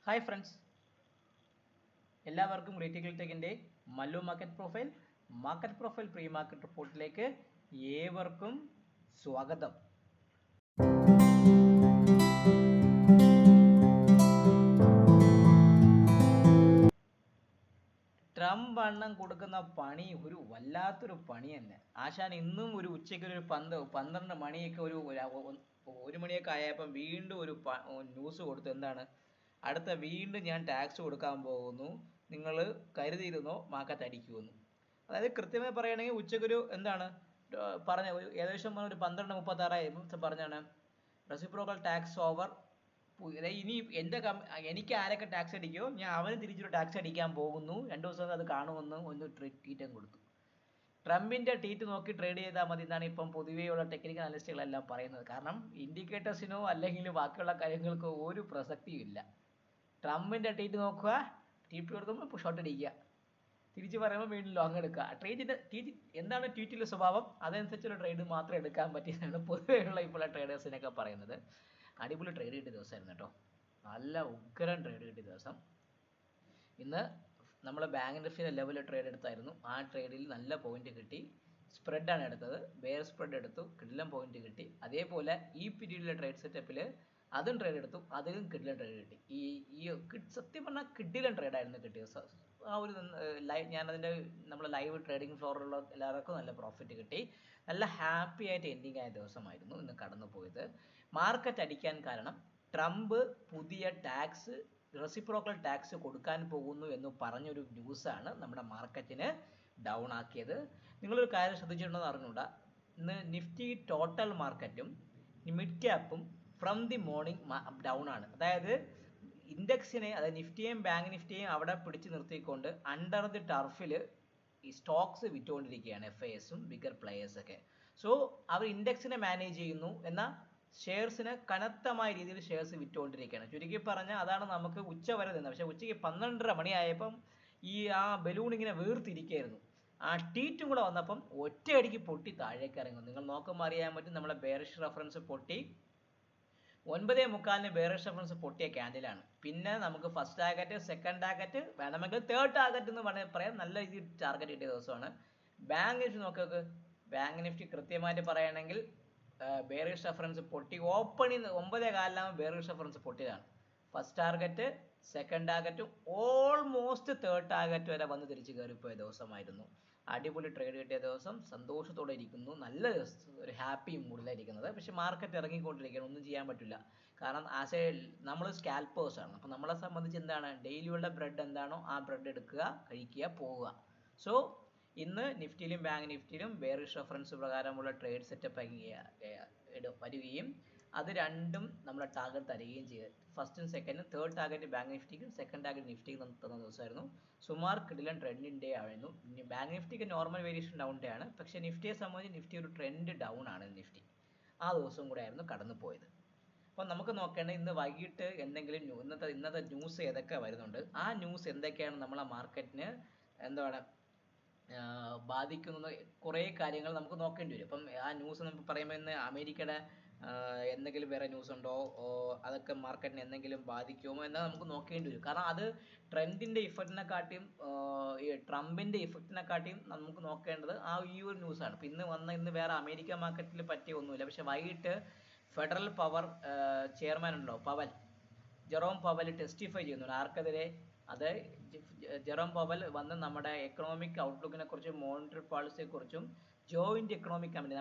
Hi friends, എല്ലാവർക്കും critical ടെക്കിൻ്റെ Mallu market profile pre market റിപ്പോർട്ടിലേക്ക് ഏവർക്കും സ്വാഗതം. ട്രംപ് അണ്ണൻ കൊടുക്കുന്ന പണി ഒരു വല്ലാത്തൊരു പണി തന്നെ. ആശാൻ ഇന്നും ഒരു ഉച്ചയ്ക്ക് ഒരു 12 മണിയൊക്കെ ഒരു മണിയൊക്കെ ആയപ്പം വീണ്ടും ഒരു ന്യൂസ് കൊടുത്തു. എന്താണ്? അടുത്ത വീണ്ടും ഞാൻ ടാക്സ് കൊടുക്കാൻ പോകുന്നു, നിങ്ങൾ കരുതിയിരുന്നോ മാർക്കറ്റ് അടിക്കുമെന്ന്. അതായത് കൃത്യമായി പറയുകയാണെങ്കിൽ ഉച്ചക്കൊരു പറഞ്ഞ ഏകദേശം ഒരു 12:36 പറഞ്ഞാണ് റെസിപ്രോക്കൽ ടാക്സ് ഓവർ. ഇനി എനിക്ക് ആരൊക്കെ ടാക്സ് അടിക്കുമോ ഞാൻ അവന് തിരിച്ചൊരു ടാക്സ് അടിക്കാൻ പോകുന്നു, 2 ദിവസം അത് കാണുമെന്ന് ഒന്ന് ട്വീറ്റും കൊടുത്തു. ട്രംപിന്റെ ട്വീറ്റ് നോക്കി ട്രേഡ് ചെയ്താൽ മതി എന്നാണ് ഇപ്പം പൊതുവെയുള്ള ടെക്നിക്കൽ അനലിസ്റ്റുകളെല്ലാം പറയുന്നത്. കാരണം ഇൻഡിക്കേറ്റേഴ്സിനോ അല്ലെങ്കിൽ ബാക്കിയുള്ള കാര്യങ്ങൾക്കോ ഒരു പ്രസക്തിയും ഇല്ല. ട്രംപിന്റെ ട്വീറ്റ് നോക്കുക, ട്വീറ്റ് കൊടുക്കുമ്പോൾ ഷോർട്ട് അടിക്കുക, തിരിച്ച് പറയുമ്പോൾ വീണ്ടും ലോങ് എടുക്കുക. ട്വീറ്റ് എന്താണ് ട്വീറ്റിലെ സ്വഭാവം, അതനുസരിച്ചുള്ള ട്രേഡ് മാത്രം എടുക്കാൻ പറ്റിയതാണ് പൊതുവെയുള്ള ഇപ്പോഴുള്ള ട്രേഡേഴ്സിനൊക്കെ പറയുന്നത്. അടിപൊളി ട്രേഡ് കിട്ടിയ ദിവസമായിരുന്നു കേട്ടോ, നല്ല ഉഗ്രൻ ട്രേഡ് കിട്ടിയ ദിവസം. ഇന്ന് നമ്മൾ ബാങ്ക് നിഫ്റ്റിയുടെ ലെവലിൽ ട്രേഡ് എടുത്തായിരുന്നു. ആ ട്രേഡിൽ നല്ല പോയിന്റ് കിട്ടി. സ്പ്രെഡാണ് എടുത്തത്, ബെയർ സ്പ്രെഡ് എടുത്തു, കിടിലൻ പോയിന്റ് കിട്ടി. അതേപോലെ ഈ പീരീഡിലെ ട്രേഡ് സെറ്റപ്പിൽ അതും ട്രേഡ് എടുത്തു, അതിലും കിടിലൻ ട്രേഡ് കിട്ടി. ഈ സത്യം പറഞ്ഞാൽ കിടിലൻ ട്രേഡായിരുന്നു കിട്ടിയത്. ആ ഒരു ഞാനതിൻ്റെ നമ്മുടെ ലൈവ് ട്രേഡിംഗ് ഫ്ലോറിലുള്ള എല്ലാവർക്കും നല്ല പ്രോഫിറ്റ് കിട്ടി. നല്ല ഹാപ്പി ആയിട്ട് എൻഡിങ് ആയ ദിവസമായിരുന്നു ഇന്ന് കടന്നു പോയത്. മാർക്കറ്റ് അടിക്കാൻ കാരണം ട്രംപ് പുതിയ റെസിപ്രോക്കൽ ടാക്സ് കൊടുക്കാൻ പോകുന്നു എന്ന് പറഞ്ഞൊരു ന്യൂസാണ് നമ്മുടെ മാർക്കറ്റിന് ഡൗൺ ആക്കിയത്. നിങ്ങളൊരു കാര്യം ശ്രദ്ധിച്ചിട്ടുണ്ടെന്ന് അറിഞ്ഞൂടാ, ഇന്ന് നിഫ്റ്റി ടോട്ടൽ മാർക്കറ്റും മിഡ് ക്യാപ്പും ഫ്രം ദി മോർണിംഗ് ഡൗൺ ആണ്. അതായത് ഇൻഡെക്സിനെ, അതായത് നിഫ്റ്റിയെയും ബാങ്ക് നിഫ്റ്റിയെയും അവിടെ പിടിച്ചു നിർത്തിക്കൊണ്ട് അണ്ടർ ദി ടർഫിൽ ഈ സ്റ്റോക്സ് വിറ്റുകൊണ്ടിരിക്കുകയാണ്, FISും ബിഗർ പ്ലേയേഴ്സൊക്കെ. സോ അവർ ഇൻഡെക്സിനെ മാനേജ് ചെയ്യുന്നു, എന്നാൽ ഷെയർസിന് കനത്തമായ രീതിയിൽ ഷെയർസ് വിറ്റുകൊണ്ടിരിക്കുകയാണ്. ചുരുക്കി പറഞ്ഞാൽ അതാണ് നമുക്ക് ഉച്ച വരെ നിന്നത്. പക്ഷേ ഉച്ചയ്ക്ക് 12:30 മണിയായപ്പം ആ ബലൂൺ ഇങ്ങനെ വീർത്തിരിക്കുകയായിരുന്നു. ആ ട്വീറ്റും കൂടെ വന്നപ്പം ഒറ്റയടിക്ക് പൊട്ടി താഴേക്ക് ഇറങ്ങും. നിങ്ങൾ നോക്കുമ്പോൾ അറിയാൻ പറ്റും, നമ്മളെ ബെയറിഷ് റെഫറൻസ് പൊട്ടി. 9:45 ബെയറിഷ് റെഫറൻസ് പൊട്ടിയ ക്യാൻഡിലാണ്. പിന്നെ നമുക്ക് ഫസ്റ്റ് ടാർഗറ്റ്, സെക്കൻഡ് ടാർഗറ്റ്, വേണമെങ്കിൽ തേർഡ് ടാർഗറ്റ് എന്ന് പറയാം. നല്ല രീതിയിൽ ടാർഗറ്റ് കിട്ടിയ ദിവസമാണ്. ബാങ്ക് നിഫ്റ്റി നോക്കുക, ബാങ്ക് നിഫ്റ്റി കൃത്യമായിട്ട് പറയുകയാണെങ്കിൽ ബെയറിഷ് റെഫറൻസ് പൊട്ടി. ഓപ്പണിങ് 9:15 ബെയറിഷ് റെഫറൻസ് പൊട്ടിയതാണ്. ഫസ്റ്റ് ടാർഗറ്റ്, സെക്കൻഡ് ടാർഗറ്റും ഓൾമോസ്റ്റ് തേർഡ് ടാർഗറ്റ് വരെ വന്ന് തിരിച്ച് കയറിപ്പോയ ദിവസമായിരുന്നു. അടിപൊളി ട്രേഡ് കിട്ടിയ ദിവസം, സന്തോഷത്തോടെ ഇരിക്കുന്നു, നല്ല ഒരു ഹാപ്പി മൂഡിലായിരിക്കുന്നത്. പക്ഷെ മാർക്കറ്റ് ഇറങ്ങിക്കൊണ്ടിരിക്കുകയാണ്, ഒന്നും ചെയ്യാൻ പറ്റില്ല. കാരണം നമ്മൾ സ്കാൽപ്പേഴ്സാണ്. അപ്പം നമ്മളെ സംബന്ധിച്ച് എന്താണ്, ഡെയിലിയുള്ള ബ്രെഡ് എന്താണോ ആ ബ്രെഡ് എടുക്കുക, കഴിക്കുക, പോവുക. സോ ഇന്ന് നിഫ്റ്റിയിലും ബാങ്ക് നിഫ്റ്റിയിലും ബെയറിഷ് റെഫറൻസ് പ്രകാരമുള്ള ട്രേഡ് സെറ്റപ്പ് വരികയും അത് രണ്ടും നമ്മളെ ടാർഗറ്റ് തരികയും ചെയ്ത് ഫസ്റ്റും സെക്കൻഡും. തേർഡ് ടാർഗറ്റ് ബാങ്ക് നിഫ്റ്റിക്കും സെക്കൻഡ് ടാർഗറ്റ് നിഫ്റ്റിക്കും തന്ന ദിവസമായിരുന്നു. സുമാർ കിടിലൻ ട്രെൻഡിങ് ഡേ ആയിരുന്നു. ബാങ്ക് നിഫ്റ്റിക്ക് നോർമൽ വേരിയേഷൻ ഡൗൺ ഡേ ആണ്, പക്ഷേ നിഫ്റ്റിയെ സംബന്ധിച്ച് നിഫ്റ്റി ഒരു ട്രെൻഡ് ഡൗൺ ആണ്. നിഫ്റ്റി ആ ദിവസവും കൂടെ ആയിരുന്നു കടന്നു പോയത്. അപ്പം നമുക്ക് നോക്കേണ്ടത് ഇന്ന് വൈകിട്ട് എന്തെങ്കിലും ഇന്നത്തെ ന്യൂസ് ഏതൊക്കെ വരുന്നുണ്ട്, ആ ന്യൂസ് എന്തൊക്കെയാണ് നമ്മളെ മാർക്കറ്റിന് ബാധിക്കുന്ന കുറേ കാര്യങ്ങൾ നമുക്ക് നോക്കേണ്ടി വരും. അപ്പം ആ ന്യൂസ് നമുക്ക് പറയുമ്പോൾ ഇന്ന് അമേരിക്കയുടെ എന്തെങ്കിലും വേറെ ന്യൂസ് ഉണ്ടോ, അതൊക്കെ മാർക്കറ്റിനെ എന്തെങ്കിലും ബാധിക്കുമോ എന്നാൽ നമുക്ക് നോക്കേണ്ടി വരും. കാരണം അത് ട്രെൻഡിൻ്റെ ഇഫക്റ്റിനെക്കാട്ടിയും ട്രംപിൻ്റെ ഇഫക്റ്റിനെക്കാട്ടിയും നമുക്ക് നോക്കേണ്ടത് ഈ ഒരു ന്യൂസാണ്. അപ്പം ഇന്ന് വേറെ അമേരിക്ക മാർക്കറ്റിൽ പറ്റിയ ഒന്നുമില്ല. പക്ഷെ വൈകിട്ട് ഫെഡറൽ പവർ ചെയർമാൻ ഉണ്ടല്ലോ, ജെറോം പവൽ ടെസ്റ്റിഫൈ ചെയ്യുന്നുണ്ട്. ആർക്കെതിരെ? അത് ജെറോം പവൽ വന്ന് നമ്മുടെ എക്കണോമിക് ഔട്ട്ലുക്കിനെ കുറിച്ചും മോണിറ്ററി പോളിസിയെ കുറിച്ചും ജോയിന്റ് എക്കണോമിക് കമ്മിറ്റി,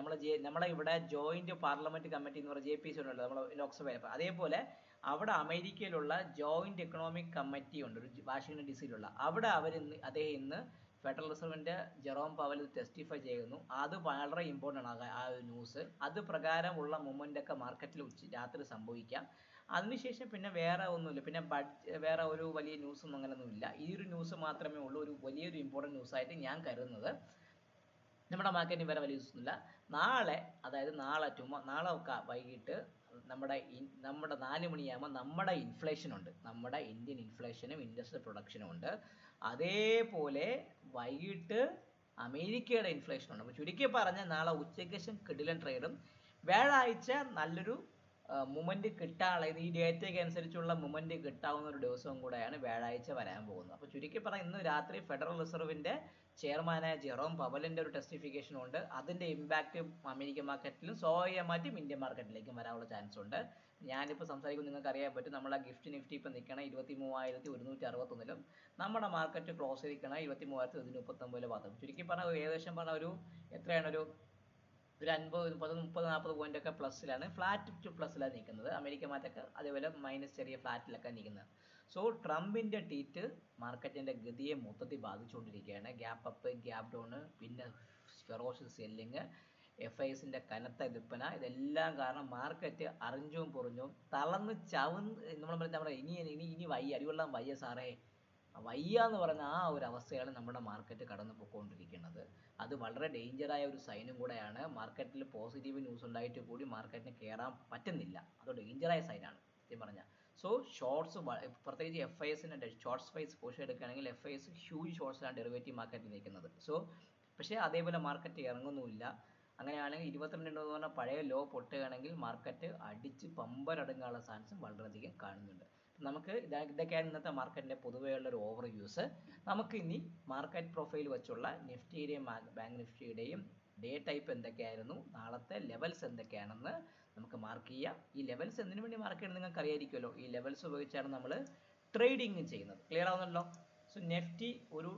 നമ്മളെ ഇവിടെ ജോയിന്റ് പാർലമെന്റ് കമ്മിറ്റി എന്ന് പറയുന്ന JPC ഉണ്ടല്ലോ, നമ്മൾ ലോക്സഭയിൽ. അതേപോലെ അവിടെ അമേരിക്കയിലുള്ള ജോയിന്റ് എക്കണോമിക് കമ്മിറ്റി ഉണ്ട്, ഒരു വാഷിംഗ്ടൺ DC-യിലുള്ള. അവിടെ അദ്ദേഹം ഇന്ന് ഫെഡറൽ റിസർവിന്റെ ജെറോം പവൽ ടെസ്റ്റിഫൈ ചെയ്യുന്നു. അത് വളരെ ഇമ്പോർട്ടൻ്റ് ആണ് ആ ഒരു ന്യൂസ്. അത് പ്രകാരമുള്ള മൂവ്മെന്റ് ഒക്കെ മാർക്കറ്റിൽ രാത്രി സംഭവിക്കാം. അതിനുശേഷം പിന്നെ വേറെ ഒന്നുമില്ല. പിന്നെ വേറെ ഒരു വലിയ ന്യൂസൊന്നും അങ്ങനെയൊന്നുമില്ല. ഈ ഒരു ന്യൂസ് മാത്രമേ ഉള്ളൂ ഒരു വലിയൊരു ഇമ്പോർട്ടൻറ്റ് ന്യൂസായിട്ട് ഞാൻ കരുതുന്നത്. നമ്മുടെ മാർക്കറ്റിന് വേറെ വലിയ ന്യൂസൊന്നുമില്ല. അതായത് നാളെ വൈകിട്ട് നമ്മുടെ 4 മണിയാകുമ്പോൾ നമ്മുടെ ഇൻഫ്ലേഷൻ ഉണ്ട്. നമ്മുടെ ഇന്ത്യൻ ഇൻഫ്ലേഷനും ഇൻഡസ്ട്രിയൽ പ്രൊഡക്ഷനും ഉണ്ട്. അതേപോലെ വൈകിട്ട് അമേരിക്കയുടെ ഇൻഫ്ലേഷൻ ഉണ്ട്. അപ്പോൾ ചുരുക്കി പറഞ്ഞാൽ നാളെ ഉച്ചയ്ക്ക് ശേഷം കിടിലൻ ട്രേഡും, വ്യാഴാഴ്ച നല്ലൊരു മൊമെന്റ് കിട്ടാനുള്ള ഈ ഡേറ്റയ്ക്ക് അനുസരിച്ചുള്ള മൊമെന്റ് കിട്ടാവുന്ന ഒരു ദിവസവും കൂടെയാണ് വ്യാഴാഴ്ച വരാൻ പോകുന്നത്. അപ്പോൾ ചുരുക്കി പറഞ്ഞാൽ ഇന്ന് രാത്രി ഫെഡറൽ റിസർവിന്റെ ചെയർമാനായ ജെറോം പവലിന്റെ ഒരു ടെസ്റ്റിഫിക്കേഷൻ ഉണ്ട്. അതിന്റെ ഇമ്പാക്ട് അമേരിക്കൻ മാർക്കറ്റിലും സ്വാഭാവികമായിട്ടും ഇന്ത്യൻ മാർക്കറ്റിലേക്കും വരാനുള്ള ചാൻസ് ഉണ്ട്. ഞാനിപ്പോൾ സംസാരിക്കുമ്പോൾ നിങ്ങൾക്ക് അറിയാൻ പറ്റും നമ്മളെ ഗിഫ്റ്റ് നിഫ്റ്റി ഇപ്പം നിൽക്കണം 23,161ലും നമ്മുടെ മാർക്കറ്റ് ക്ലോസ് ചെയ്തിരിക്കണം 23,139 ഭാഗത്ത്. ചുരുക്കി പറഞ്ഞാൽ ഏകദേശം പറഞ്ഞാൽ ഒരു എത്രയാണ് ഒരു 50, 30, 40 പോയിന്റ് ഒക്കെ പ്ലസ്സിലാണ്, ഫ്ലാറ്റ് ടു പ്ലസ്സിലാണ് നിൽക്കുന്നത്. അമേരിക്ക മാറ്റൊക്കെ അതേപോലെ മൈനസ് ചെറിയ ഫ്ലാറ്റിലൊക്കെ നിൽക്കുന്നത്. സോ ട്രംപിന്റെ ട്വീറ്റ് മാർക്കറ്റിന്റെ ഗതിയെ മൊത്തത്തിൽ ബാധിച്ചുകൊണ്ടിരിക്കുകയാണ്. ഗ്യാപ്പ് അപ്പ്, ഗ്യാപ്പ് ഡൗൺ, പിന്നെ ഫെറോഷ്യസ് സെല്ലിങ്, FISന്റെ കനത്ത വിൽപ്പന, ഇതെല്ലാം കാരണം മാർക്കറ്റ് അറിഞ്ഞും പൊറിഞ്ഞും തളർന്ന് നമ്മൾ ഇനി വയ്യ, അടികൊള്ളാൻ വയ്യ സാറേ, വയ്യ എന്ന് പറഞ്ഞ ആ ഒരു അവസ്ഥയാണ് നമ്മുടെ മാർക്കറ്റ് കടന്നു പോയിക്കൊണ്ടിരിക്കുന്നത്. അത് വളരെ ഡേഞ്ചറായ ഒരു സൈനും കൂടെയാണ്. മാർക്കറ്റിൽ പോസിറ്റീവ് ന്യൂസ് ഉണ്ടായിട്ട് കൂടി മാർക്കറ്റിന് കയറാൻ പറ്റുന്നില്ല. അത് ഡേഞ്ചറായ സൈനാണ് സത്യം പറഞ്ഞാൽ. സോ ഷോർട്സ്, പ്രത്യേകിച്ച് FISന്റെ ഷോർട്സ് പ്രൈസ് പൊസിഷൻ എടുക്കുകയാണെങ്കിൽ FIS ഹ്യൂജ് ഷോർട്സിലാണ് ഡെറിവേറ്റീവ് മാർക്കറ്റിൽ നിൽക്കുന്നത്. സോ പക്ഷേ അതേപോലെ മാർക്കറ്റ് ഇറങ്ങുന്നുമില്ല. അങ്ങനെയാണെങ്കിൽ 22 എന്ന് പറഞ്ഞാൽ പഴയ ലോ പൊട്ടുകയാണെങ്കിൽ മാർക്കറ്റ് അടിച്ച് പമ്പരടങ്ങാനുള്ള ചാൻസും വളരെയധികം കാണുന്നുണ്ട്. നമുക്ക് ഇതൊക്കെയാണ് ഇന്നത്തെ മാർക്കറ്റിന്റെ പൊതുവെയുള്ള ഒരു ഓവർ വ്യൂസ്. നമുക്ക് ഇനി മാർക്കറ്റ് പ്രൊഫൈൽ വെച്ചുള്ള നിഫ്റ്റിയുടെയും ബാങ്ക് നിഫ്റ്റിയുടെയും ഡേ ടൈപ്പ് എന്തൊക്കെയായിരുന്നു, നാളത്തെ ലെവൽസ് എന്തൊക്കെയാണെന്ന് നമുക്ക് മാർക്ക് ചെയ്യാം. ഈ ലെവൽസ് എന്തിനു വേണ്ടി മാർക്ക് ചെയ്യണം നിങ്ങൾക്ക് അറിയായിരിക്കുമല്ലോ. ഈ ലെവൽസ് ഉപയോഗിച്ചാണ് നമ്മൾ ട്രേഡിംഗ് ചെയ്യുന്നത്. ക്ലിയർ ആവുന്നല്ലോ. സോ നിഫ്റ്റി ഒരു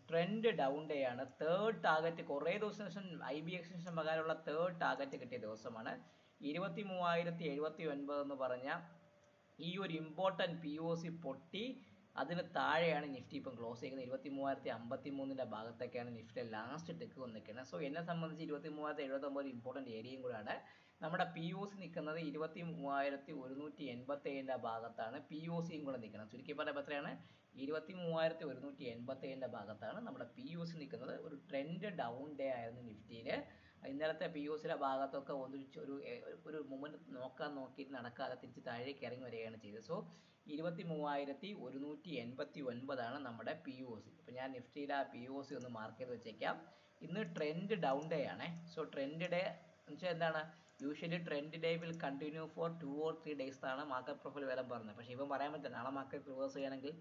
ട്രെൻഡ് ഡൗൺ ഡേ ആണ്. തേർഡ് ടാർഗറ്റ് കുറേ ദിവസത്തിന് ശേഷം IBX പ്രകാരമുള്ള തേർഡ് ടാർഗറ്റ് കിട്ടിയ ദിവസമാണ്. 23,079 എന്ന് പറഞ്ഞ ഈ ഒരു ഇമ്പോർട്ടൻറ്റ് POC പൊട്ടി അതിന് താഴെയാണ് നിഫ്റ്റി ഇപ്പം ക്ലോസ് ചെയ്യുന്നത്. 23,053ന്റെ ഭാഗത്തൊക്കെയാണ് നിഫ്റ്റി ലാസ്റ്റ് ടെക്ക് വന്നിരിക്കുന്നത്. സോ എന്നെ സംബന്ധിച്ച് 23,079 ഇമ്പോർട്ടൻറ്റ് ഏരിയയും കൂടെയാണ്. നമ്മുടെ POC നിൽക്കുന്നത് 23,187ന്റെ ഭാഗത്താണ്. POCയും കൂടെ നിൽക്കുന്നത്. ചുരുക്കി പറയുമ്പോൾ എത്രയാണ്, 23,187ന്റെ ഭാഗത്താണ് നമ്മുടെ POC നിൽക്കുന്നത്. ഒരു ട്രെൻഡ് ഡൗൺ ഡേ ആയിരുന്നു നിഫ്റ്റിയിൽ. ഇന്നലത്തെ POCയുടെ ഭാഗത്തൊക്കെ ഒരു മൊമെന്റ് നോക്കിയിട്ട് നടക്കാതെ തിരിച്ച് താഴേക്ക് ഇറങ്ങി വരികയാണ് ചെയ്തത്. സോ 23,189 നമ്മുടെ POC. അപ്പോൾ ഞാൻ നിഫ്റ്റിയുടെ POC ഒന്ന് മാർക്ക് ചെയ്ത് വെച്ചേക്കാം. ഇന്ന് ട്രെൻഡ് ഡൗൺ ഡേ ആണേ. സോ ട്രെൻഡ് ഡേ എന്ന് വെച്ചാൽ എന്താണ്, usually trend day will continue for 2 or 3 days ആണ് മാർക്കറ്റ് പ്രൊഫൈൽ വരാൻ പറഞ്ഞത്. പക്ഷേ ഇപ്പം പറയാൻ പറ്റില്ല, നാളെ മാർക്കറ്റ് റിവേഴ്സ് ചെയ്യണമെങ്കിൽ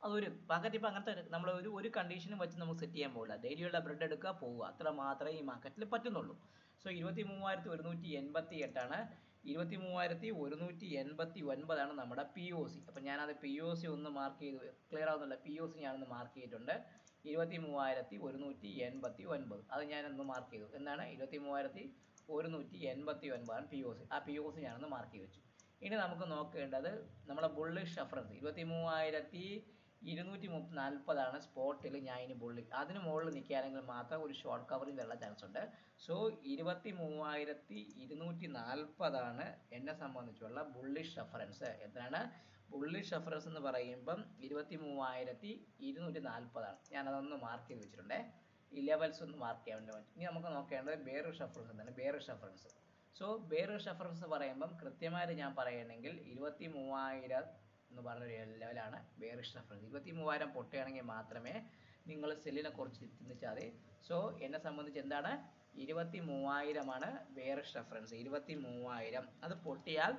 അതൊരു മാർക്കറ്റ് ഇപ്പം അങ്ങനത്തെ നമ്മൾ ഒരു കണ്ടീഷനും വെച്ച് നമുക്ക് സെറ്റ് ചെയ്യാൻ പോകില്ല. ഡെയിലിയുള്ള ബ്രെഡ് എടുക്കുക പോവുക, അത്ര മാത്രമേ ഈ മാർക്കറ്റിൽ പറ്റുന്നുള്ളൂ. സോ 23,188 23,189 നമ്മുടെ POC. അപ്പം ഞാനത് POC ഒന്ന് മാർക്ക് ചെയ്തു. ക്ലിയർ ആവുന്നില്ല, POC ഞാനൊന്ന് മാർക്ക് ചെയ്തിട്ടുണ്ട്. 23,189 അത് ഞാനൊന്ന് മാർക്ക് ചെയ്തു. എന്താണ് 23,189 POC. ആ POC ഞാനൊന്ന് മാർക്ക് ചെയ്ത് വെച്ചു. ഇനി നമുക്ക് നോക്കേണ്ടത് നമ്മളെ ബുള്ളിഷ് റഫറൻസ് 23,240 സ്പോട്ടിൽ ഞാൻ ഇനി ബുള്ളിഷ്. അതിന് മുകളിൽ നിൽക്കുകയാണെങ്കിൽ മാത്രം ഒരു ഷോർട്ട് കവറിങ് വരാനുള്ള ചാൻസ് ഉണ്ട്. സോ 23,240 എന്നെ സംബന്ധിച്ചുള്ള ബുള്ളിഷ് റഫറൻസ്. എത്രയാണ് ബുള്ളിഷ് റഫറൻസ് എന്ന് പറയുമ്പം 23,240. ഞാനതൊന്ന് മാർക്ക് ചെയ്ത് വെച്ചിട്ടുണ്ട്. ഈ ലെവൽസ് ഒന്ന് മാർക്ക് ചെയ്യാൻ വേണ്ടി. ഇനി നമുക്ക് നോക്കേണ്ടത് ബെയറിഷ് റഫറൻസ് എന്താണ്, bearish reference. So bearish reference പറയുമ്പം കൃത്യമായിട്ട് ഞാൻ പറയുകയാണെങ്കിൽ 23,000 എന്ന് പറഞ്ഞൊരു ലെവലാണ് ബെയറിഷ് റഫറൻസ്. 23,000 പൊട്ടുകയാണെങ്കിൽ മാത്രമേ നിങ്ങൾ സെല്ലിനെ കുറിച്ച് ചിന്തിച്ചാൽ മതി. സോ എന്നെ സംബന്ധിച്ച് എന്താണ് 23,000 ബെയറിഷ് റഫറൻസ്. 23,000 അത് പൊട്ടിയാൽ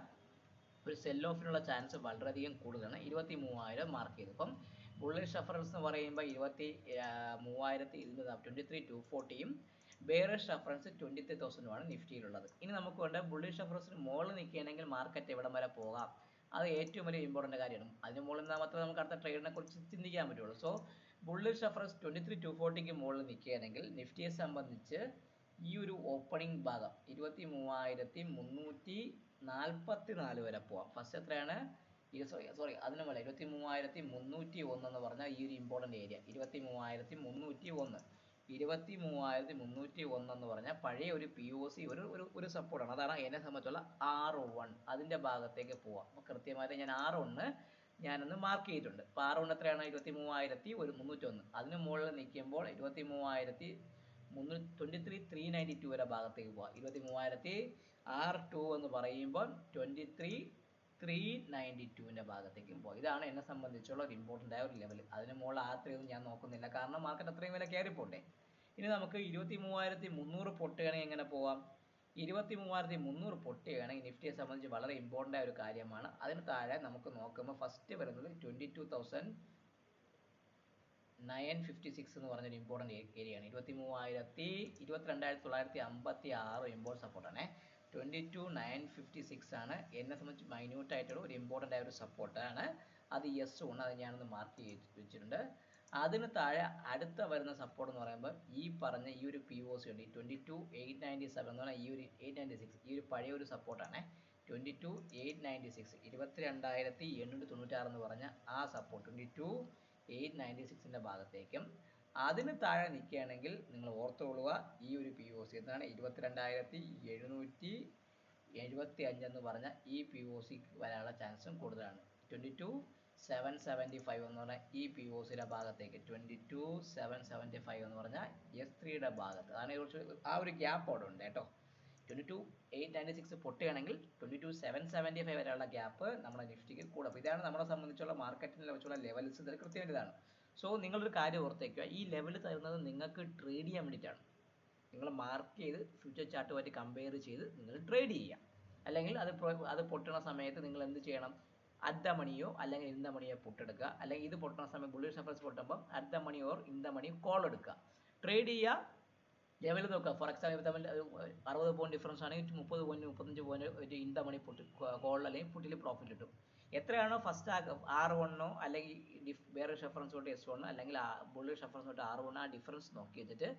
ഒരു സെൽ ഓഫിനുള്ള ചാൻസ് വളരെയധികം കൂടുതലാണ്. 23,000 മാർക്ക് ചെയ്തു. ഇപ്പം ബുള്ളിഷ് റഫറൻസ് എന്ന് പറയുമ്പോൾ 23,240യും ബെയറിഷ് റഫറൻസ് 23,000 നിഫ്റ്റിയിലുള്ളത്. ഇനി നമുക്ക് വേണ്ട ബുള്ളിഷ് റഫറൻസിന് മുകളിൽ നിൽക്കുകയാണെങ്കിൽ മാർക്കറ്റ് എവിടം വരെ പോകാം, അത് ഏറ്റവും വലിയ ഇമ്പോർട്ടൻ്റ് കാര്യമാണ്. അതിന് മുകളിൽ നിന്നാൽ മാത്രമേ നമുക്ക് അടുത്ത ട്രേഡിനെ കുറിച്ച് ചിന്തിക്കാൻ പറ്റുള്ളൂ. സോ ബുള്ളിഷ് റഫറൻസ് 23,240ക്ക് മുകളിൽ നിൽക്കുകയാണെങ്കിൽ നിഫ്റ്റിയെ സംബന്ധിച്ച് ഈ ഒരു ഓപ്പണിംഗ് ഭാഗം 23,344 വരെ പോവാം. ഫസ്റ്റ് എത്രയാണ്, അതിന് മുകളിൽ 23,301 എന്ന് പറഞ്ഞാൽ ഈ ഒരു ഇമ്പോർട്ടൻ്റ് ഏരിയ 23,301. 23,301 എന്ന് പറഞ്ഞാൽ പഴയ ഒരു POC ഒരു സപ്പോർട്ടാണ്. അതാണ് എന്നെ സംബന്ധിച്ചുള്ള R1. അതിൻ്റെ ഭാഗത്തേക്ക് പോവാം. അപ്പോൾ കൃത്യമായിട്ട് ഞാൻ R1 ഞാനൊന്ന് മാർക്ക് ചെയ്തിട്ടുണ്ട്. അപ്പോൾ R1 എത്രയാണ് 23,301. അതിന് മുകളിൽ നിൽക്കുമ്പോൾ 23,392 വരെ ഭാഗത്തേക്ക് പോവാം. 23,000 R2 എന്ന് പറയുമ്പോൾ 23,392ന്റെ ഭാഗത്തേക്കും പോകാം. ഇതാണ് എന്നെ സംബന്ധിച്ചുള്ള ഒരു ഇമ്പോർട്ടൻ്റ് ആയ ഒരു ലെവൽ. അതിന് മുകളിൽ R3 ഒന്നും ഞാൻ നോക്കുന്നില്ല, കാരണം മാർക്കറ്റ് അത്രയും വില കയറി പോട്ടെ. ഇനി നമുക്ക് 23,300 പൊട്ടുകയാണെങ്കിൽ എങ്ങനെ പോവാം, 23,300 പൊട്ടുകയാണെങ്കിൽ നിഫ്റ്റിയെ സംബന്ധിച്ച് വളരെ ഇമ്പോർട്ടൻ്റ് ആയ ഒരു കാര്യമാണ്. അതിന് താഴെ നമുക്ക് നോക്കുമ്പോൾ ഫസ്റ്റ് വരുന്നത് 22,956 എന്ന് പറഞ്ഞൊരു ഇമ്പോർട്ടൻ്റ് ഏരിയയാണ്. 22,956 ഇമ്പോർട്ട് സപ്പോർട്ടാണ്. 22,956 ആണ് എന്നെ സംബന്ധിച്ച് മൈന്യൂട്ട് ആയിട്ടുള്ള ഒരു ഇമ്പോർട്ടൻ്റ് ആയ ഒരു സപ്പോർട്ടാണ്. അത് യെസ് ആണ്, അത് ഞാനൊന്ന് മാർക്ക് ചെയ്ത് വെച്ചിട്ടുണ്ട്. അതിന് താഴെ അടുത്ത വരുന്ന സപ്പോർട്ട് എന്ന് പറയുമ്പോൾ ഈ പറഞ്ഞ ഈ ഒരു POC ഉണ്ട്, 22,897 എന്ന് പറഞ്ഞാൽ ഈ ഒരു 896 ഈ ഒരു പഴയ ഒരു സപ്പോർട്ടാണ്. 22,896 22,896 എന്ന് പറഞ്ഞ ആ സപ്പോർട്ട് 22,896ന്റെ ഭാഗത്തേക്കും അതിന് താഴെ നിൽക്കുകയാണെങ്കിൽ നിങ്ങൾ ഓർത്തുകൊള്ളുക ഈ ഒരു POC എന്താണ് 22,775 എന്ന് പറഞ്ഞ ഈ POC വരാനുള്ള ചാൻസും കൂടുതലാണ്. 22,775 എന്ന് പറഞ്ഞാൽ ഈ POCയുടെ ഭാഗത്തേക്ക് 22,775 എന്ന് പറഞ്ഞാൽ S3യുടെ ഭാഗത്ത് അതാണ് കുറച്ച് ആ ഒരു ഗ്യാപ്പ് അവിടെ ഉണ്ട് കേട്ടോ. 22,896 പൊട്ടുകയാണെങ്കിൽ 22,775 വരെയുള്ള ഗ്യാപ്പ് നമ്മുടെ നിഫ്റ്റിക്ക് കൂടും. അപ്പോൾ ഇതാണ് നമ്മളെ സംബന്ധിച്ചുള്ള മാർക്കറ്റിനെ വെച്ചുള്ള ലെവൽസ്. ഇത് കൃത്യമായിട്ട് ഇതാണ്. സോ നിങ്ങളൊരു കാര്യം ഓർത്തേക്കുക, ഈ ലെവൽ തരുന്നത് നിങ്ങൾക്ക് ട്രേഡ് ചെയ്യാൻ വേണ്ടിയിട്ടാണ്. നിങ്ങൾ മാർക്ക് ചെയ്ത് ഫ്യൂച്ചർ ചാർട്ടുമായിട്ട് കമ്പയർ ചെയ്ത് നിങ്ങൾ ട്രേഡ് ചെയ്യുക. അല്ലെങ്കിൽ അത് പൊട്ടുന്ന സമയത്ത് നിങ്ങൾ എന്ത് ചെയ്യണം, അറ്റ് ദ മണിയോ അല്ലെങ്കിൽ ഇൻ ദ മണിയോ പൊട്ടെടുക്കുക. അല്ലെങ്കിൽ ഇത് പൊട്ടുന്ന സമയം ബുള്ളിഷ് സഫേഴ്സ് പൊട്ടുമ്പോൾ at the money or in the money call എടുക്കുക. ട്രേഡ് ചെയ്യുക, ലെവൽ നോക്കുക. ഫോർ എക്സാമ്പിൾ തമ്മിൽ 60 പോയിന്റ് ഡിഫറൻസ് ആണെങ്കിൽ 30 പോയിന്റ് 35 പോയിന്റ് ഒരു ഇൻ ദ മണി കോൾ അല്ലെങ്കിൽ പുട്ടിൽ പ്രോഫിറ്റ് കിട്ടും. എത്രയാണോ ഫസ്റ്റ് R1 അല്ലെങ്കിൽ വേറെ റെഫറൻസ് തൊട്ട് S1 അല്ലെങ്കിൽ ബുള്ളിഷ് റെഫറൻസ് തൊട്ട് R1 ആ ഡിഫറൻസ് നോക്കി വെച്ചിട്ട്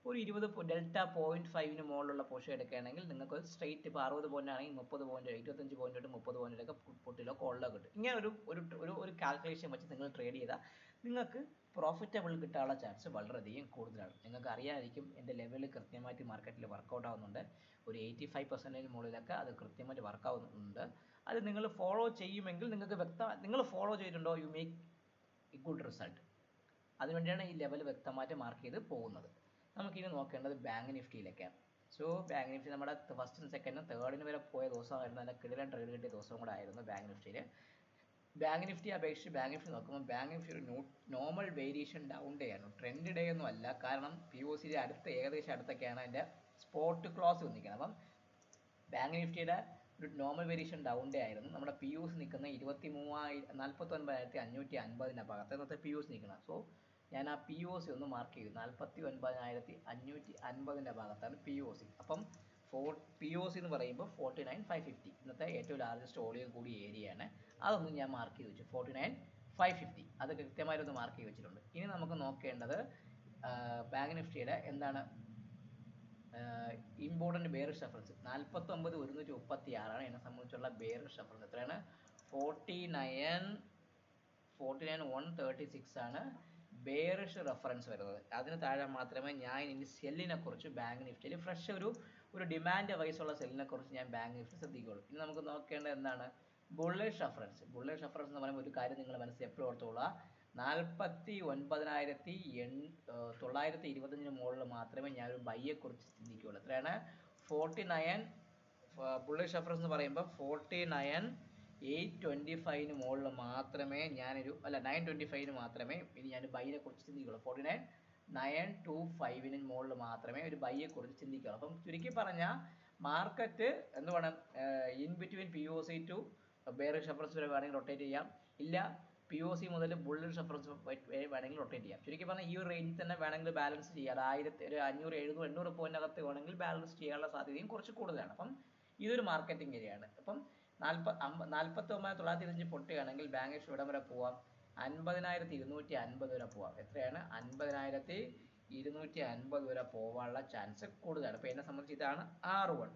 ഒരു 20 ഡെൽറ്റ 0.5ന് മുകളിലുള്ള പൊസിഷൻ എടുക്കുകയാണെങ്കിൽ നിങ്ങൾക്ക് സ്ട്രൈറ്റ് ഇപ്പോൾ 60 പോയിന്റ് ആണെങ്കിൽ 30 പോയിന്റ് 25 പോയിന്റ് തൊട്ട് 30 പോയിന്റിലൊക്കെ പുട്ടിലോ കോളിലോ കിട്ടും. ഇങ്ങനെ ഒരു കാൽക്കുലേഷൻ വെച്ച് നിങ്ങൾ ട്രേഡ് ചെയ്താൽ നിങ്ങൾക്ക് പ്രോഫിറ്റബിൾ കിട്ടാനുള്ള ചാൻസ് വളരെയധികം കൂടുതലാണ്. നിങ്ങൾക്ക് അറിയാമായിരിക്കും എൻ്റെ ലെവൽ കൃത്യമായിട്ട് മാർക്കറ്റിൽ വർക്കൗട്ട് ആവുന്നുണ്ട്. ഒരു 85% മുകളിലൊക്കെ അത് കൃത്യമായിട്ട് വർക്ക് ആവുന്നുണ്ട്. അത് നിങ്ങൾ ഫോളോ ചെയ്യുമെങ്കിൽ നിങ്ങൾക്ക് നിങ്ങൾ ഫോളോ ചെയ്തിട്ടുണ്ടോ, you make A good result. അതിനുവേണ്ടിയാണ് ഈ ലെവൽ വ്യക്തമായിട്ട് മാർക്ക് ചെയ്ത് പോകുന്നത്. നമുക്കിനി നോക്കേണ്ടത് ബാങ്ക് നിഫ്റ്റിയിലേക്കാണ്. സോ ബാങ്ക് നിഫ്റ്റി നമ്മുടെ ഫസ്റ്റും സെക്കൻഡും തേർഡിന് വരെ പോയ ദിവസമായിരുന്നു. നല്ല കിടിലൻ ട്രേഡ് കിട്ടിയ ദിവസവും കൂടെ ആയിരുന്നു ബാങ്ക് നിഫ്റ്റിയിൽ. ബാങ്ക് നിഫ്റ്റി അപേക്ഷിച്ച് ബാങ്ക് നിഫ്റ്റി നോക്കുമ്പോൾ ബാങ്ക് നിഫ്റ്റി ഒരു നോർമൽ വേരിയേഷൻ ഡൗൺ ഡേ ആണ്, ട്രെൻഡ് ഡേ ഒന്നും അല്ല. കാരണം POCയുടെ ഏകദേശം അടുത്തൊക്കെയാണ് അതിൻ്റെ സ്പോട്ട് ക്ലോസ് വന്നിരിക്കുന്നത്. അപ്പം ബാങ്ക് നിഫ്റ്റിയുടെ ഒരു നോർമൽ വേരിയേഷൻ ഡൗൺ ഡേ ആയിരുന്നു. നമ്മുടെ POC നിൽക്കുന്ന 49,550 ഭാഗത്ത് ഇന്നത്തെ POC നിൽക്കുന്നത്. സോ ഞാൻ ആ POC ഒന്ന് മാർക്ക് ചെയ്തു. 49,550 ഭാഗത്താണ് POC. അപ്പം POC എന്ന് പറയുമ്പോൾ 49,550 ഇന്നത്തെ ഏറ്റവും ലാർജസ്റ്റ് വോളിയം കൂടിയ ഏരിയയാണ്. അതൊന്നും ഞാൻ മാർക്ക് ചെയ്ത് വെച്ചു, 49,550 അത് കൃത്യമായിട്ടൊന്ന് മാർക്ക് ചെയ്ത് വെച്ചിട്ടുണ്ട്. ഇനി നമുക്ക് നോക്കേണ്ടത് ബാങ്ക് നിഫ്റ്റിയുടെ എന്താണ് ഇമ്പോർട്ടൻറ്റ് ബെയറിഷ് റെഫറൻസ് 49,136 എന്നെ സംബന്ധിച്ചുള്ള ബെയറിഷ് റെഫറൻസ്. എത്രയാണ്? 49,136 ആണ് ബെയറിഷ് റെഫറൻസ് വരുന്നത്. അതിന് താഴെ മാത്രമേ ഞാൻ ഇനി സെല്ലിനെ കുറിച്ച് ബാങ്ക് നിഫ്റ്റിയിൽ ഫ്രഷ് ഒരു ഡിമാൻഡ് വൈസുള്ള സെല്ലിനെ കുറിച്ച് ഞാൻ ബാങ്ക് നിഫ്റ്റി ശ്രദ്ധിക്കുകയുള്ളൂ. ഇനി നമുക്ക് നോക്കേണ്ടത് എന്താണ്, ബുള്ളിഷ് റെഫറൻസ്. ബുള്ളിഷ് റെഫറൻസ് എന്ന് പറയുമ്പോൾ ഒരു കാര്യം നിങ്ങൾ മനസ്സിൽ എപ്പോഴും ഓർത്തോളുക, 49,925 മുകളിൽ മാത്രമേ ഞാൻ ഒരു ബൈയെ കുറിച്ച് ചിന്തിക്കുകയുള്ളൂ. എത്രയാണ്? 49 ബുള്ളിഷ് റെഫറൻസ് എന്ന് പറയുമ്പോൾ 49,825 മുകളിൽ മാത്രമേ 925 മാത്രമേ ഇനി ഞാൻ ബൈയെ കുറിച്ച് ചിന്തിക്കുകയുള്ളൂ. 49,925 മുകളിൽ മാത്രമേ ഒരു ബൈയെ കുറിച്ച് ചിന്തിക്കുകയുള്ളൂ. അപ്പം ചുരുക്കി പറഞ്ഞാൽ മാർക്കറ്റ് എന്ത് വേണം, in between POC to bearish reference വരെ വേണമെങ്കിൽ റൊട്ടേറ്റ് ചെയ്യാം, ഇല്ല POC മുതൽ ബുള്ളിഷ് റെഫറൻസ് വേണമെങ്കിൽ റൊട്ടേറ്റ് ചെയ്യാം. ചുരുക്കി പറഞ്ഞാൽ ഈ ഒരു റേഞ്ചിൽ തന്നെ വേണമെങ്കിൽ ബാലൻസ് ചെയ്യാം. 500, 700, 800 പോയിന്റിനകത്ത് വേണമെങ്കിൽ ബാലൻസ് ചെയ്യാനുള്ള സാധ്യതയും കുറച്ച് കൂടുതലാണ്. അപ്പം ഇതൊരു മാർക്കറ്റിംഗ് ഏരിയയാണ്. അപ്പം 49,925 പൊട്ടുകയാണെങ്കിൽ ബാങ്ക് നിഫ്റ്റി ഇവിടം വരെ പോവാം, 50,250 വരെ പോവാം. എത്രയാണ്? 50,250 വരെ പോകാനുള്ള ചാൻസ് കൂടുതലാണ്. അപ്പോൾ എന്നെ സംബന്ധിച്ച് ഇതാണ് R1.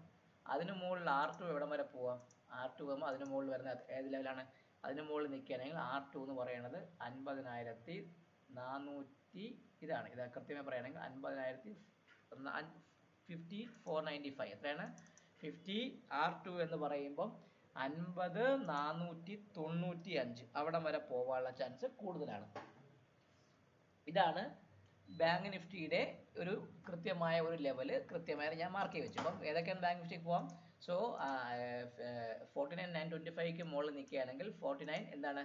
അതിന് മുകളിൽ R2 എവിടം വരെ പോവാം? R2 പോകുമ്പോൾ അതിന് മുകളിൽ വരുന്ന ഏത് ലെവലാണ്? അതിന് മുകളിൽ നിൽക്കുകയാണെങ്കിൽ R2 എന്ന് പറയുന്നത് 50,400 ഇതാണ്. ഇത് കൃത്യമായി പറയുകയാണെങ്കിൽ 50,495. എത്രയാണ്? 50 R2 എന്ന് പറയുമ്പം 50,495 അവിടം വരെ പോകാനുള്ള ചാൻസ് കൂടുതലാണ്. ഇതാണ് ബാങ്ക് നിഫ്റ്റിയുടെ ഒരു കൃത്യമായ ഒരു ലെവല് കൃത്യമായി ഞാൻ മാർക്ക് ചെയ്ത് വെച്ചു. അപ്പം ഏതൊക്കെയാണ് ബാങ്ക് നിഫ്റ്റിക്ക് പോകാം? സോ 49,925 മുകളിൽ നിൽക്കുകയാണെങ്കിൽ 49 എന്താണ്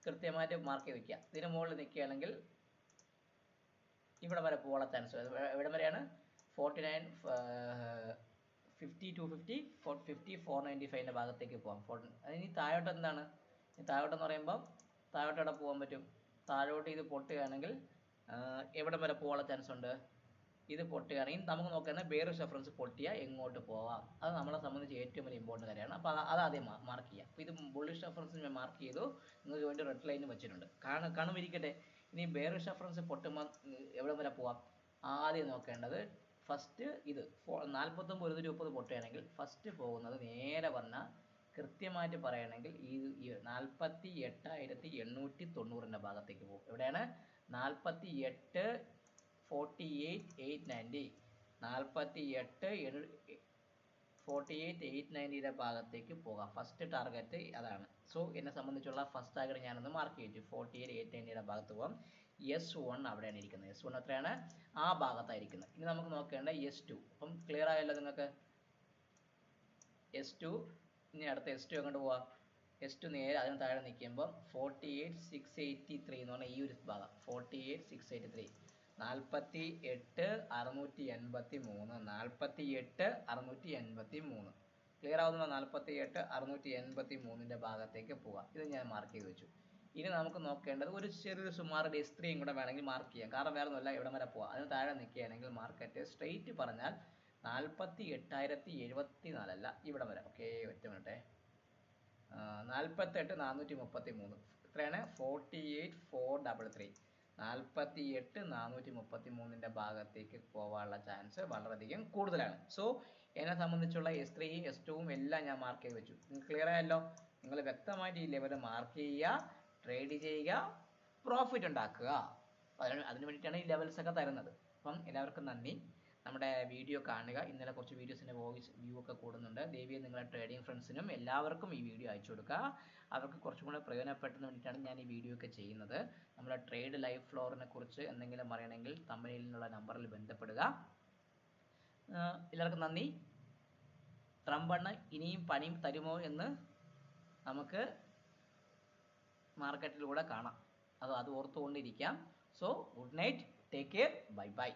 കൃത്യമായിട്ട് മാർക്ക് ചെയ്ത് വെക്കുക. ഇതിന് മുകളിൽ നിൽക്കുകയാണെങ്കിൽ ഇവിടെ വരെ പോകാനുള്ള ചാൻസ്. ഇവിടെ വരെയാണ് 49 50 250 450 495 ഭാഗത്തേക്ക് പോകാം. അതിന് താഴോട്ട് എന്താണ്, താഴോട്ടെന്ന് പറയുമ്പോൾ താഴോട്ട് എവിടെ പോകാൻ പറ്റും? താഴോട്ട് ഇത് പൊട്ടുകയാണെങ്കിൽ എവിടെ വരെ പോകാനുള്ള ചാൻസ് ഉണ്ട്? ഇത് പൊട്ടുകയാണെങ്കിൽ നമുക്ക് നോക്കുന്നത് ബെയറിഷ് റെഫറൻസ് പൊട്ടിയാൽ എങ്ങോട്ട് പോവാം, അത് നമ്മളെ സംബന്ധിച്ച് ഏറ്റവും വലിയ ഇമ്പോർട്ടൻ്റ് കാര്യമാണ്. അപ്പോൾ അത് ആദ്യം മാർക്ക് ചെയ്യാം. അപ്പോൾ ഇത് ബുള്ളിഷ് റെഫറൻസ് ഞാൻ മാർക്ക് ചെയ്തു, നിങ്ങൾക്ക് വേണ്ടി റെഡ് ലൈൻ വെച്ചിട്ടുണ്ട്. കാണുമിരിക്കട്ടെ. ഇനി ബെയറിഷ് റെഫറൻസ് പൊട്ടുമ്പോൾ എവിടെ വരെ പോവാം? ആദ്യം നോക്കേണ്ടത് ഫസ്റ്റ് ഇത് 49 130 പൊട്ടുകയാണെങ്കിൽ ഫസ്റ്റ് പോകുന്നത് നേരെ വന്നാൽ കൃത്യമായിട്ട് പറയുകയാണെങ്കിൽ ഈ 48,890 ഭാഗത്തേക്ക് പോകും. എവിടെയാണ്? 48 48 890 48 ഭാഗത്തേക്ക് പോകാം. ഫസ്റ്റ് ടാർഗറ്റ് അതാണ്. സോ എന്നെ സംബന്ധിച്ചുള്ള ഫസ്റ്റ് ടാർഗറ്റ് ഞാനൊന്ന് മാർക്ക് ചെയ്തു. 48 890 ഭാഗത്ത് പോകാം. S1 അവിടെയാണ് ഇരിക്കുന്നത്. S1 എത്രയാണ്? ആ ഭാഗത്തായിരിക്കുന്നത്. ഇനി നമുക്ക് നോക്കേണ്ട S2. അപ്പം ക്ലിയർ ആയല്ലോ നിങ്ങൾക്ക്? S2 ഇനി അടുത്ത S2 എങ്ങോട്ട് പോവാം? S2 നേരെ അതിന് താഴെ നിൽക്കുമ്പോൾ 48 683 എന്ന് പറഞ്ഞാൽ ഈ ഒരു ഭാഗം 48 683 48 683 48 683 ക്ലിയർ ആവുന്ന 48 683 ഭാഗത്തേക്ക് പോവാം. ഇത് ഞാൻ മാർക്ക് ചെയ്ത് വെച്ചു. ഇനി നമുക്ക് നോക്കേണ്ടത് ഒരു ചെറിയൊരു സുമാർ S3 കൂടെ വേണമെങ്കിൽ മാർക്ക് ചെയ്യാം. കാരണം വേറെ ഒന്നുമല്ല, ഇവിടെ വരെ പോവാം. അതിന് താഴെ നിൽക്കുകയാണെങ്കിൽ മാർക്കറ്റ് സ്ട്രെയിറ്റ് പറഞ്ഞാൽ 48,074 അല്ല, ഇവിടെ വരെ. ഓക്കെ, ഒറ്റ മിനിറ്റേ. 48 433 എത്രയാണ്? 48 433 48 433 ഭാഗത്തേക്ക് പോകാനുള്ള ചാൻസ് വളരെയധികം കൂടുതലാണ്. സോ എന്നെ സംബന്ധിച്ചുള്ള S3യും S2വും എല്ലാം ഞാൻ മാർക്ക് ചെയ്ത് വെച്ചു. നിങ്ങൾക്ക് ക്ലിയർ ആയല്ലോ? നിങ്ങൾ വ്യക്തമായിട്ട് ഈ ലെവൽ മാർക്ക് ചെയ്യുക, ട്രേഡ് ചെയ്യുക, പ്രോഫിറ്റ് ഉണ്ടാക്കുക. അതിന് വേണ്ടിയിട്ടാണ് ഈ ലെവൽസ് ഒക്കെ തരുന്നത്. അപ്പം എല്ലാവർക്കും നന്ദി. നമ്മുടെ വീഡിയോ കാണുക. ഇന്നലെ കുറച്ച് വീഡിയോസിൻ്റെ വോയിസ് വ്യൂ ഒക്കെ കൂടുന്നുണ്ട്. ദയവായി നിങ്ങളുടെ ട്രേഡിംഗ് ഫ്രണ്ട്സിനും എല്ലാവർക്കും ഈ വീഡിയോ അയച്ചു കൊടുക്കുക. അവർക്ക് കുറച്ചും കൂടെ പ്രയോജനപ്പെടുന്നതിന് വേണ്ടിയിട്ടാണ് ഞാൻ ഈ വീഡിയോ ഒക്കെ ചെയ്യുന്നത്. നമ്മുടെ ട്രേഡ് ലൈവ് ഫ്ലോറിനെ കുറിച്ച് എന്തെങ്കിലും അറിയണമെങ്കിൽ തമിഴിൽ നിന്നുള്ള നമ്പറിൽ ബന്ധപ്പെടുക. എല്ലാവർക്കും നന്ദി. ട്രംപ് അണ്ണ ഇനിയും പണി തരുമോ എന്ന് നമുക്ക് മാർക്കറ്റിലൂടെ കാണാം. അത് ഓർത്തുകൊണ്ടിരിക്കാം. So good night, take care, bye by.